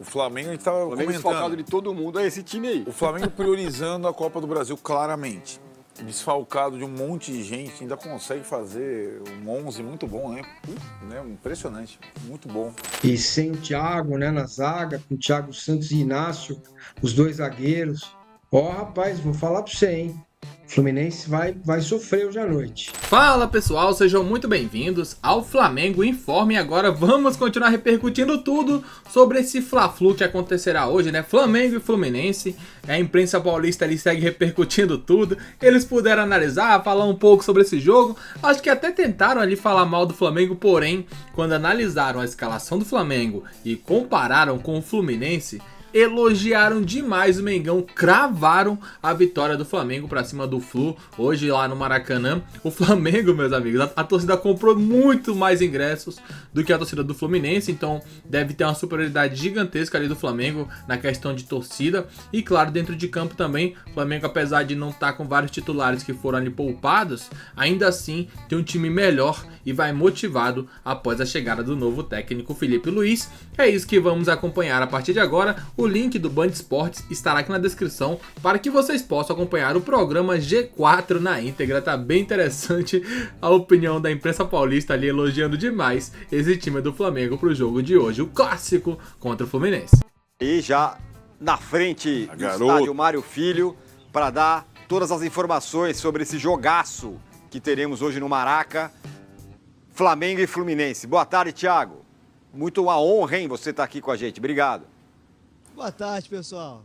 O Flamengo, a gente estava Flamengo desfalcado comentando. de todo mundo, é esse time aí. O Flamengo priorizando a Copa do Brasil claramente. Desfalcado de um monte de gente, ainda consegue fazer um 11 muito bom, né? Impressionante, muito bom. E sem o Thiago, né, na zaga, com o Thiago Santos e Inácio, os dois zagueiros. Ó, rapaz, vou falar pra você, hein? Fluminense vai sofrer hoje à noite. Fala pessoal, sejam muito bem-vindos ao Flamengo Informe. Agora vamos continuar repercutindo tudo sobre esse Fla-Flu que acontecerá hoje, né? Flamengo e Fluminense. A imprensa paulista ali segue repercutindo tudo. Eles puderam analisar, falar um pouco sobre esse jogo. Acho que até tentaram ali falar mal do Flamengo, porém, quando analisaram a escalação do Flamengo e compararam com o Fluminense, elogiaram demais o Mengão, cravaram a vitória do Flamengo pra cima do Flu, hoje lá no Maracanã. O Flamengo, meus amigos, a torcida comprou muito mais ingressos do que a torcida do Fluminense, então deve ter uma superioridade gigantesca ali do Flamengo na questão de torcida. E claro, dentro de campo também, o Flamengo, apesar de não estar com vários titulares que foram ali poupados, ainda assim tem um time melhor e vai motivado após a chegada do novo técnico Felipe Luiz. É isso que vamos acompanhar a partir de agora. O link do Band Esportes estará aqui na descrição para que vocês possam acompanhar o programa G4 na íntegra. Tá bem interessante a opinião da imprensa paulista ali elogiando demais esse time do Flamengo para o jogo de hoje, o clássico contra o Fluminense. E já na frente do estádio Mário Filho para dar todas as informações sobre esse jogaço que teremos hoje no Maraca, Flamengo e Fluminense. Boa tarde, Thiago. Muito uma honra, hein, você estar aqui com a gente. Obrigado. Boa tarde, pessoal.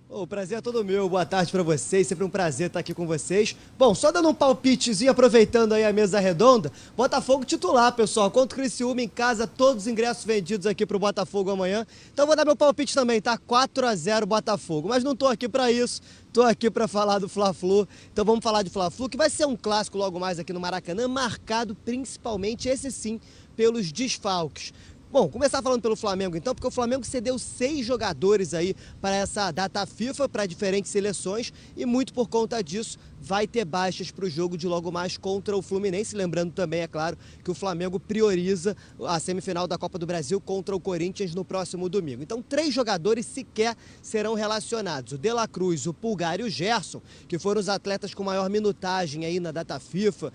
O prazer é todo meu. Boa tarde para vocês. Sempre um prazer estar aqui com vocês. Bom, só dando um palpitezinho, aproveitando aí a mesa redonda. Botafogo titular, pessoal. Contra o Criciúma em casa, todos os ingressos vendidos aqui pro Botafogo amanhã. Então vou dar meu palpite também, tá? 4-0 Botafogo. Mas não tô aqui para isso. Tô aqui para falar do Fla-Flu. Então vamos falar de Fla-Flu, que vai ser um clássico logo mais aqui no Maracanã, marcado principalmente, esse sim, pelos desfalques. Bom, começar falando pelo Flamengo então, porque o Flamengo cedeu 6 jogadores aí para essa data FIFA, para diferentes seleções, e muito por conta disso vai ter baixas para o jogo de logo mais contra o Fluminense. Lembrando também, é claro, que o Flamengo prioriza a semifinal da Copa do Brasil contra o Corinthians no próximo domingo. Então 3 jogadores sequer serão relacionados. O De La Cruz, o Pulgar e o Gerson, que foram os atletas com maior minutagem aí na data FIFA,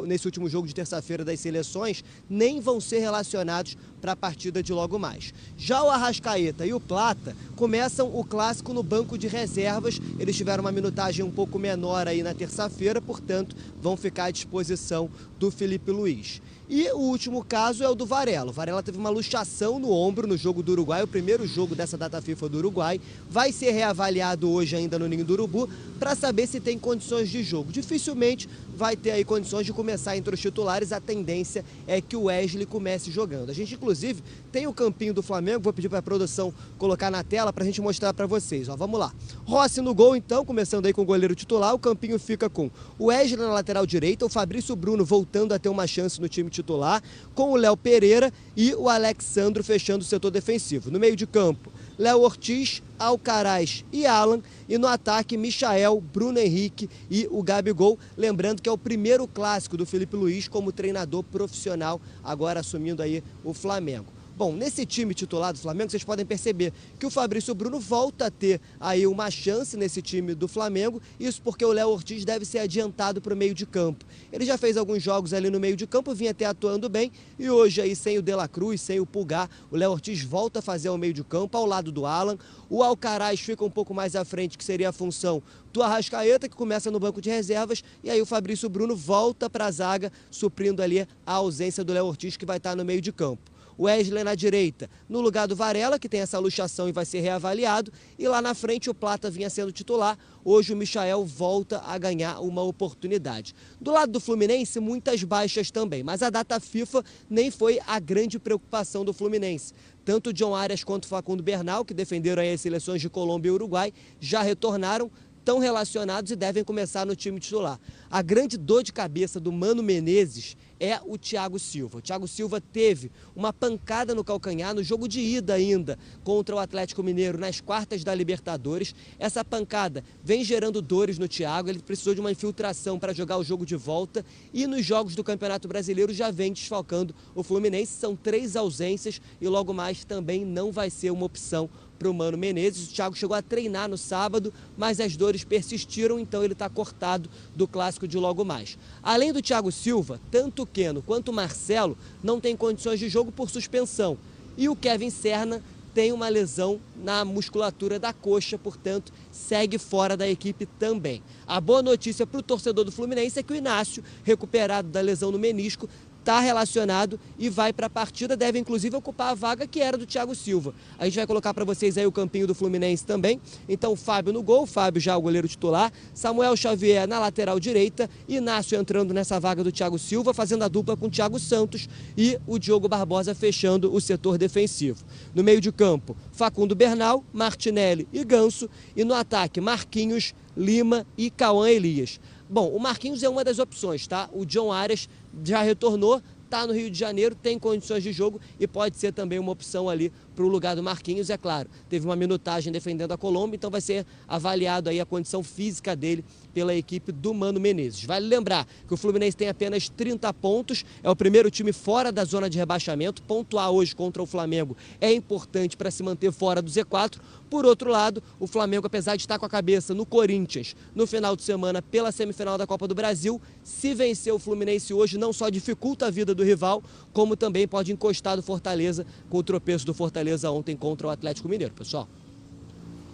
nesse último jogo de terça-feira das seleções, nem vão ser relacionados para a partida de logo mais. Já o Arrascaeta e o Plata começam o clássico no banco de reservas. Eles tiveram uma minutagem um pouco menor aí na terça-feira, portanto, vão ficar à disposição do Felipe Luiz. E o último caso é o do Varela. O Varela teve uma luxação no ombro no jogo do Uruguai, o primeiro jogo dessa data FIFA do Uruguai. Vai ser reavaliado hoje ainda no Ninho do Urubu para saber se tem condições de jogo. Dificilmente vai ter aí condições de começar entre os titulares. A tendência é que o Wesley comece jogando. A gente, inclusive, tem o campinho do Flamengo. Vou pedir para a produção colocar na tela para a gente mostrar para vocês. Ó, vamos lá. Rossi no gol, então, começando aí com o goleiro titular. O campinho fica com o Wesley na lateral direita, o Fabrício Bruno voltando a ter uma chance no time titular, com o Léo Pereira e o Alexandro fechando o setor defensivo. No meio de campo, Léo Ortiz, Alcaraz e Alan. E no ataque, Michael, Bruno Henrique e o Gabigol. Lembrando que é o primeiro clássico do Felipe Luiz como treinador profissional, agora assumindo aí o Flamengo. Bom, nesse time titular do Flamengo, vocês podem perceber que o Fabrício Bruno volta a ter aí uma chance nesse time do Flamengo, isso porque o Léo Ortiz deve ser adiantado para o meio de campo. Ele já fez alguns jogos ali no meio de campo, vinha até atuando bem, e hoje aí sem o De La Cruz, sem o Pulgar, o Léo Ortiz volta a fazer o meio de campo ao lado do Alan. O Alcaraz fica um pouco mais à frente, que seria a função do Arrascaeta, que começa no banco de reservas, e aí o Fabrício Bruno volta para a zaga, suprindo ali a ausência do Léo Ortiz, que vai estar no meio de campo. O Wesley na direita, no lugar do Varela, que tem essa luxação e vai ser reavaliado. E lá na frente o Plata vinha sendo titular. Hoje o Michael volta a ganhar uma oportunidade. Do lado do Fluminense, muitas baixas também. Mas a data FIFA nem foi a grande preocupação do Fluminense. Tanto o John Arias quanto o Facundo Bernal, que defenderam aí as seleções de Colômbia e Uruguai, já retornaram, estão relacionados e devem começar no time titular. A grande dor de cabeça do Mano Menezes é o Thiago Silva. O Thiago Silva teve uma pancada no calcanhar no jogo de ida ainda contra o Atlético Mineiro nas quartas da Libertadores. Essa pancada vem gerando dores no Thiago, ele precisou de uma infiltração para jogar o jogo de volta e nos jogos do Campeonato Brasileiro já vem desfalcando o Fluminense. São 3 ausências e logo mais também não vai ser uma opção para o Mano Menezes. O Thiago chegou a treinar no sábado, mas as dores persistiram, então ele está cortado do clássico de logo mais. Além do Thiago Silva, tanto o Keno quanto o Marcelo não têm condições de jogo por suspensão. E o Kevin Serna tem uma lesão na musculatura da coxa, portanto, segue fora da equipe também. A boa notícia para o torcedor do Fluminense é que o Inácio, recuperado da lesão no menisco, está relacionado e vai para a partida, deve inclusive ocupar a vaga que era do Thiago Silva. A gente vai colocar para vocês aí o campinho do Fluminense também. Então, Fábio no gol, Fábio já o goleiro titular, Samuel Xavier na lateral direita, Inácio entrando nessa vaga do Thiago Silva, fazendo a dupla com o Thiago Santos e o Diogo Barbosa fechando o setor defensivo. No meio de campo, Facundo Bernal, Martinelli e Ganso, e no ataque, Marquinhos, Lima e Cauã Elias. Bom, o Marquinhos é uma das opções, tá? O John Arias já retornou, está no Rio de Janeiro, tem condições de jogo e pode ser também uma opção ali para o lugar do Marquinhos, é claro. Teve uma minutagem defendendo a Colômbia, então vai ser avaliado aí a condição física dele pela equipe do Mano Menezes. Vale lembrar que o Fluminense tem apenas 30 pontos, é o primeiro time fora da zona de rebaixamento. Pontuar hoje contra o Flamengo é importante para se manter fora do Z4. Por outro lado, o Flamengo, apesar de estar com a cabeça no Corinthians no final de semana pela semifinal da Copa do Brasil, se vencer o Fluminense hoje não só dificulta a vida do rival, como também pode encostar do Fortaleza com o tropeço do Fortaleza ontem contra o Atlético Mineiro, pessoal.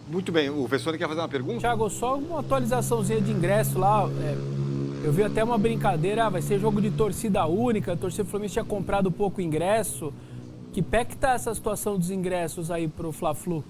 Muito bem, o Vessone quer fazer uma pergunta? Thiago, só uma atualizaçãozinha de ingresso lá. Eu vi até uma brincadeira, vai ser jogo de torcida única, a torcida do Fluminense tinha comprado pouco ingresso. Que pé que tá essa situação dos ingressos aí pro Fla-Flu?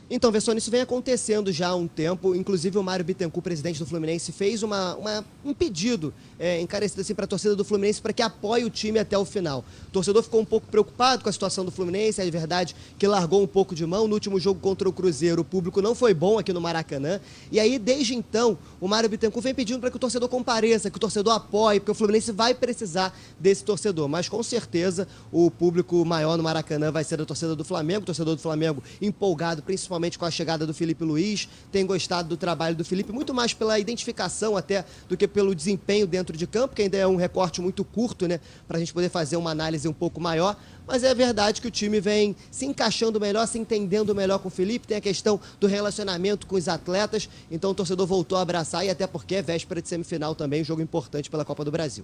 Então, Vessone, isso vem acontecendo já há um tempo. Inclusive, o Mário Bittencourt, presidente do Fluminense, fez um pedido encarecido assim, para a torcida do Fluminense para que apoie o time até o final. O torcedor ficou um pouco preocupado com a situação do Fluminense, é verdade que largou um pouco de mão. No último jogo contra o Cruzeiro, o público não foi bom aqui no Maracanã. E aí, desde então, o Mário Bittencourt vem pedindo para que o torcedor compareça, que o torcedor apoie, porque o Fluminense vai precisar desse torcedor. Mas, com certeza, o público maior no Maracanã vai ser a torcida do Flamengo. O torcedor do Flamengo empolgado, principalmente com a chegada do Felipe Luiz, tem gostado do trabalho do Felipe, muito mais pela identificação até do que pelo desempenho dentro de campo, que ainda é um recorte muito curto, né, para a gente poder fazer uma análise um pouco maior, mas é verdade que o time vem se encaixando melhor, se entendendo melhor com o Felipe, tem a questão do relacionamento com os atletas, então o torcedor voltou a abraçar e até porque é véspera de semifinal também, um jogo importante pela Copa do Brasil.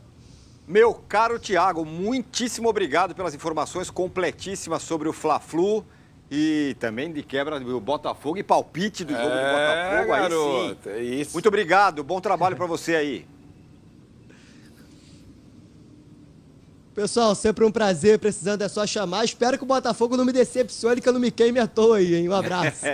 Meu caro Thiago, muitíssimo obrigado pelas informações completíssimas sobre o Fla-Flu. E também de quebra do Botafogo e palpite do jogo do Botafogo. Garoto, aí sim. é isso. Muito obrigado, bom trabalho para você aí. Pessoal, sempre um prazer, precisando é só chamar. Espero que o Botafogo não me decepcione, que eu não me queime à toa aí, hein? Um abraço.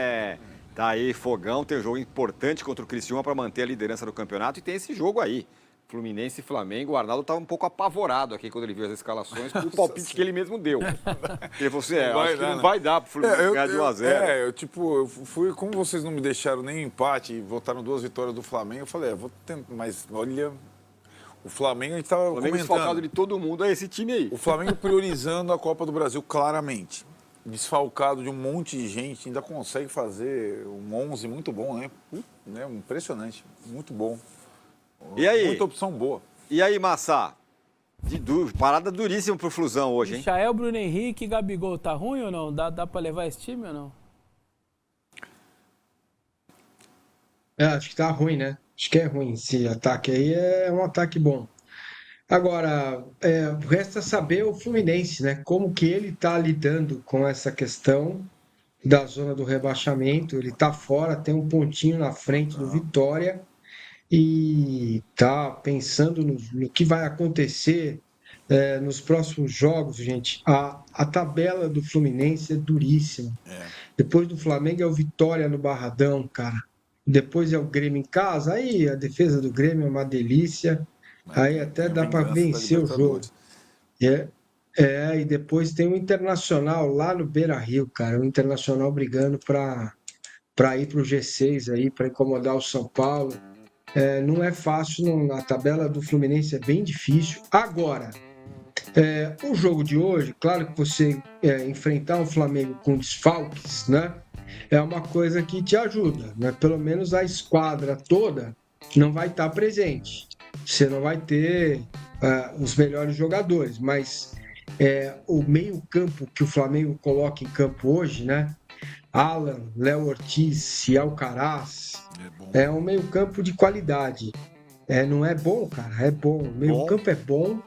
Tá aí, Fogão, tem um jogo importante contra o Criciúma para manter a liderança do campeonato e tem esse jogo aí. Fluminense e Flamengo, o Arnaldo estava um pouco apavorado aqui quando ele viu as escalações, com o palpite que ele mesmo deu. Ele falou assim, acho que não vai dar pro Fluminense ganhar de 1-0. Eu fui, como vocês não me deixaram nem empate e votaram 2 vitórias do Flamengo, eu falei, vou tentar, mas olha, o Flamengo a gente estava comentando. Desfalcado de todo mundo, é esse time aí. O Flamengo priorizando a Copa do Brasil claramente. Desfalcado de um monte de gente, ainda consegue fazer um 11 muito bom, né? Impressionante, muito bom. E aí? Muita opção boa. E aí, Massa? Parada duríssima pro Flusão hoje, hein? Michael, Bruno Henrique e Gabigol, tá ruim ou não? Dá pra levar esse time ou não? Acho que tá ruim, né? Acho que é ruim. Esse ataque aí é um ataque bom. Agora, resta saber o Fluminense, né? Como que ele tá lidando com essa questão da zona do rebaixamento. Ele tá fora, tem um pontinho na frente do Vitória. E tá pensando no que vai acontecer nos próximos jogos, gente. A tabela do Fluminense é duríssima. Depois do Flamengo é o Vitória no Barradão, cara. Depois é o Grêmio em casa. Aí a defesa do Grêmio é uma delícia. Aí até dá para vencer o jogo. E depois tem o Internacional lá no Beira-Rio, cara. O Internacional brigando para ir para o G6 aí, para incomodar o São Paulo. Não é fácil, a tabela do Fluminense é bem difícil. Agora, o jogo de hoje, claro que você enfrentar um Flamengo com desfalques, né? É uma coisa que te ajuda, né? Pelo menos a esquadra toda não vai estar presente. Você não vai ter os melhores jogadores, mas o meio-campo que o Flamengo coloca em campo hoje, né? Alan, Léo Ortiz e Alcaraz, é um meio-campo de qualidade. Não é bom, cara? É bom. O meio-campo é bom.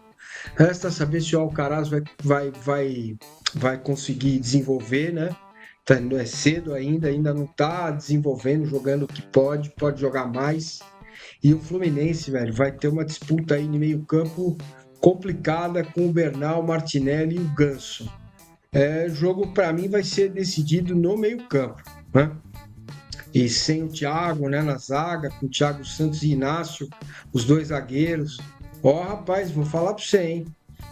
Resta saber se o Alcaraz vai conseguir desenvolver, né? É cedo ainda não tá desenvolvendo, jogando o que pode jogar mais. E o Fluminense, velho, vai ter uma disputa aí no meio-campo complicada com o Bernal, o Martinelli e o Ganso. O jogo, para mim, vai ser decidido no meio-campo, né? E sem o Thiago, né, na zaga, com o Thiago Santos e Inácio, os dois zagueiros. Rapaz, vou falar para você, hein?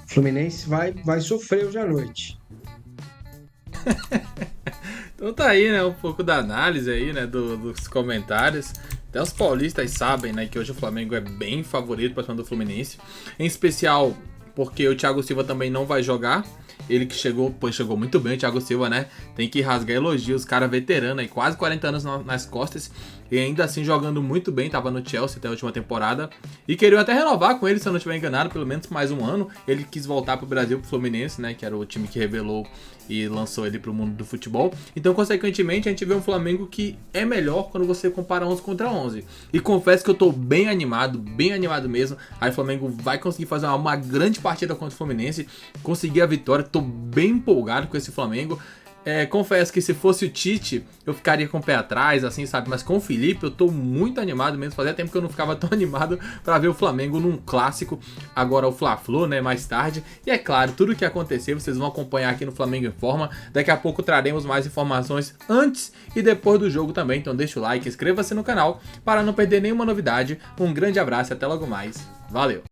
O Fluminense vai sofrer hoje à noite. Então tá aí, né, um pouco da análise aí, né, dos comentários. Até os paulistas sabem, né, que hoje o Flamengo é bem favorito para cima do Fluminense. Em especial porque o Thiago Silva também não vai jogar. Ele que chegou muito bem, o Thiago Silva, né? Tem que rasgar elogios, cara veterano aí, quase 40 anos nas costas. E ainda assim jogando muito bem, tava no Chelsea até a última temporada. E queriam até renovar com ele, se eu não estiver enganado, pelo menos mais um ano. Ele quis voltar pro Brasil, pro Fluminense, né? Que era o time que revelou e lançou ele pro mundo do futebol. Então, consequentemente, a gente vê um Flamengo que é melhor quando você compara 11 contra 11. E confesso que eu tô bem animado mesmo. Aí o Flamengo vai conseguir fazer uma grande partida contra o Fluminense, conseguir a vitória. Tô bem empolgado com esse Flamengo. Confesso que se fosse o Tite, eu ficaria com o pé atrás, assim, sabe? Mas com o Felipe, eu tô muito animado mesmo. Fazia tempo que eu não ficava tão animado pra ver o Flamengo num clássico. Agora o Fla-Flu, né? Mais tarde. E é claro, tudo o que acontecer, vocês vão acompanhar aqui no Flamengo Informa. Daqui a pouco traremos mais informações antes e depois do jogo também. Então deixa o like, inscreva-se no canal para não perder nenhuma novidade. Um grande abraço e até logo mais. Valeu!